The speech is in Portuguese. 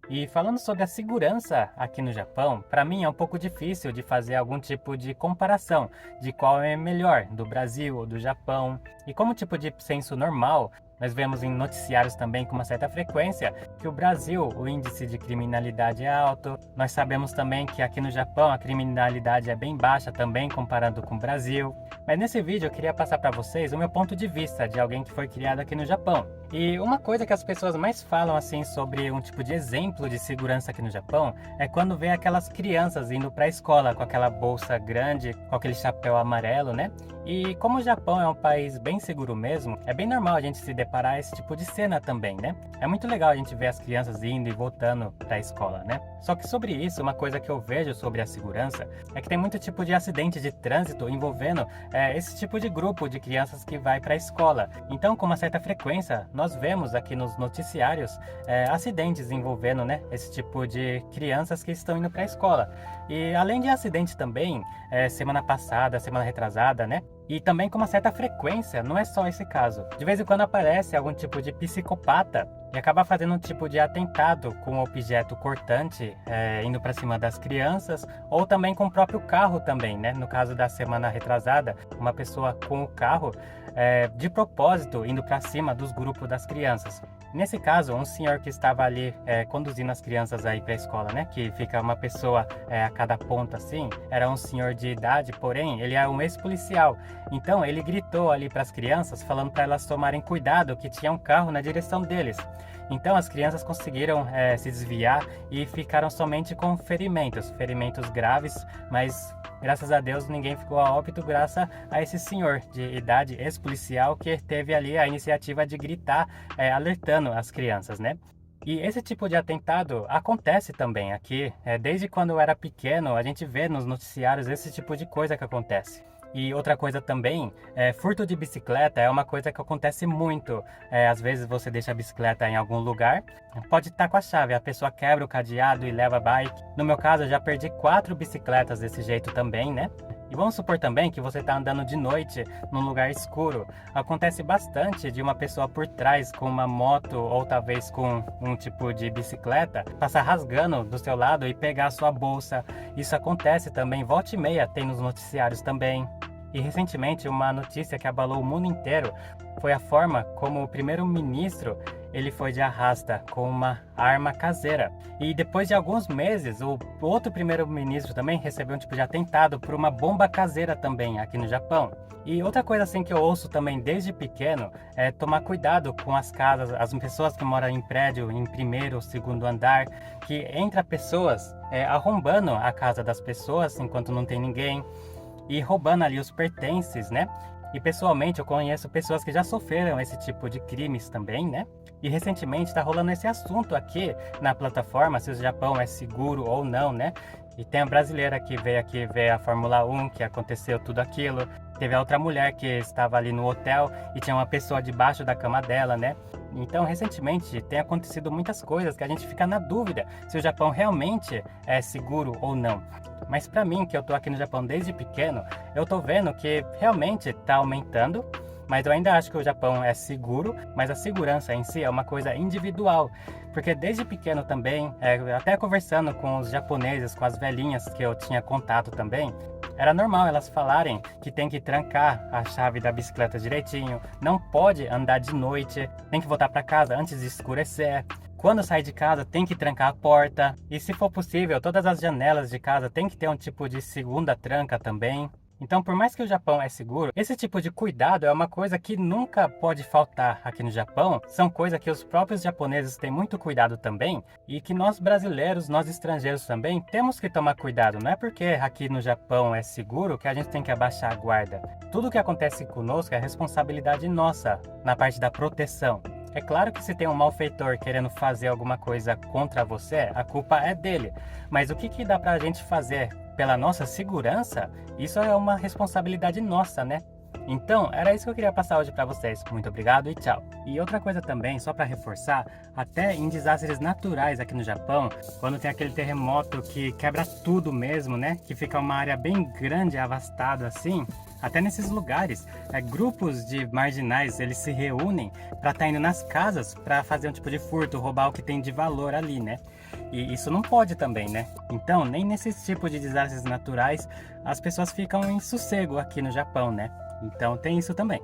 E falando sobre a segurança aqui no Japão, para mim é um pouco difícil de fazer algum tipo de comparação de qual é melhor, do Brasil ou do Japão. E como tipo de senso normal, nós vemos em noticiários também com uma certa frequência que o Brasil, o índice de criminalidade é alto. Nós sabemos também que aqui no Japão a criminalidade é bem baixa também comparando com o Brasil. Mas nesse vídeo eu queria passar para vocês o meu ponto de vista de alguém que foi criado aqui no Japão. E uma coisa que as pessoas mais falam assim sobre um tipo de exemplo de segurança aqui no Japão é quando vê aquelas crianças indo para a escola com aquela bolsa grande, com aquele chapéu amarelo, né? E como o Japão é um país bem seguro mesmo, é bem normal a gente se deparar esse tipo de cena também, né? É muito legal a gente ver as crianças indo e voltando para a escola, né? Só que sobre isso, uma coisa que eu vejo sobre a segurança é que tem muito tipo de acidente de trânsito envolvendo esse tipo de grupo de crianças que vai para a escola. Então, com uma certa frequência, nós vemos aqui nos noticiários acidentes envolvendo, né, esse tipo de crianças que estão indo para a escola. E além de acidentes também, semana passada, semana retrasada, né? E também com uma certa frequência, não é só esse caso. De vez em quando aparece algum tipo de psicopata e acaba fazendo um tipo de atentado com um objeto cortante, indo para cima das crianças, ou também com o próprio carro também, né? No caso da semana retrasada, uma pessoa com o carro de propósito indo para cima dos grupos das crianças. Nesse caso, um senhor que estava ali conduzindo as crianças aí para a escola, né? Que fica uma pessoa a cada ponta assim, era um senhor de idade, porém ele é um ex-policial. Então ele gritou ali para as crianças, falando para elas tomarem cuidado que tinha um carro na direção deles. Então as crianças conseguiram se desviar e ficaram somente com ferimentos graves, mas graças a Deus ninguém ficou a óbito graças a esse senhor de idade ex-policial que teve ali a iniciativa de gritar, alertando as crianças, né? E esse tipo de atentado acontece também aqui. Desde quando eu era pequeno, a gente vê nos noticiários esse tipo de coisa que acontece. E outra coisa também, furto de bicicleta é uma coisa que acontece muito. Às vezes você deixa a bicicleta em algum lugar, pode estar com a chave, a pessoa quebra o cadeado e leva a bike. No meu caso, eu já perdi 4 bicicletas desse jeito também, né? E vamos supor também que você está andando de noite num lugar escuro. Acontece bastante de uma pessoa por trás com uma moto ou talvez com um tipo de bicicleta passar rasgando do seu lado e pegar a sua bolsa. Isso acontece também, volta e meia tem nos noticiários também. E recentemente uma notícia que abalou o mundo inteiro foi a forma como o primeiro-ministro ele foi de arrasta com uma arma caseira. E depois de alguns meses, o outro primeiro-ministro também recebeu um tipo de atentado por uma bomba caseira também aqui no Japão. E outra coisa assim que eu ouço também desde pequeno é tomar cuidado com as casas, as pessoas que moram em prédio, em primeiro ou segundo andar, que entra pessoas arrombando a casa das pessoas enquanto não tem ninguém e roubando ali os pertences, né? E pessoalmente eu conheço pessoas que já sofreram esse tipo de crimes também, né? E recentemente está rolando esse assunto aqui na plataforma, se o Japão é seguro ou não, né? E tem a brasileira que veio aqui ver a Fórmula 1, que aconteceu tudo aquilo. Teve a outra mulher que estava ali no hotel e tinha uma pessoa debaixo da cama dela, né? Então, recentemente, tem acontecido muitas coisas que a gente fica na dúvida se o Japão realmente é seguro ou não. Mas para mim, que eu tô aqui no Japão desde pequeno, eu tô vendo que realmente tá aumentando, mas eu ainda acho que o Japão é seguro, mas a segurança em si é uma coisa individual. Porque desde pequeno também, até conversando com os japoneses, com as velhinhas que eu tinha contato também, era normal elas falarem que tem que trancar a chave da bicicleta direitinho, não pode andar de noite, tem que voltar para casa antes de escurecer. Quando sair de casa tem que trancar a porta e, se for possível, todas as janelas de casa tem que ter um tipo de segunda tranca também. Então, por mais que o Japão é seguro, esse tipo de cuidado é uma coisa que nunca pode faltar aqui no Japão. São coisas que os próprios japoneses têm muito cuidado também e que nós brasileiros, nós estrangeiros também, temos que tomar cuidado. Não é porque aqui no Japão é seguro que a gente tem que abaixar a guarda. Tudo que acontece conosco é responsabilidade nossa na parte da proteção. É claro que se tem um malfeitor querendo fazer alguma coisa contra você, a culpa é dele. Mas o que dá pra gente fazer pela nossa segurança, isso é uma responsabilidade nossa, né? Então, era isso que eu queria passar hoje para vocês. Muito obrigado e tchau. E outra coisa também, só para reforçar, até em desastres naturais aqui no Japão, quando tem aquele terremoto que quebra tudo mesmo, né? Que fica uma área bem grande, avastada assim. Até nesses lugares, grupos de marginais, eles se reúnem para estar indo nas casas para fazer um tipo de furto, roubar o que tem de valor ali, né? E isso não pode também, né? Então, nem nesses tipos de desastres naturais as pessoas ficam em sossego aqui no Japão, né? Então tem isso também.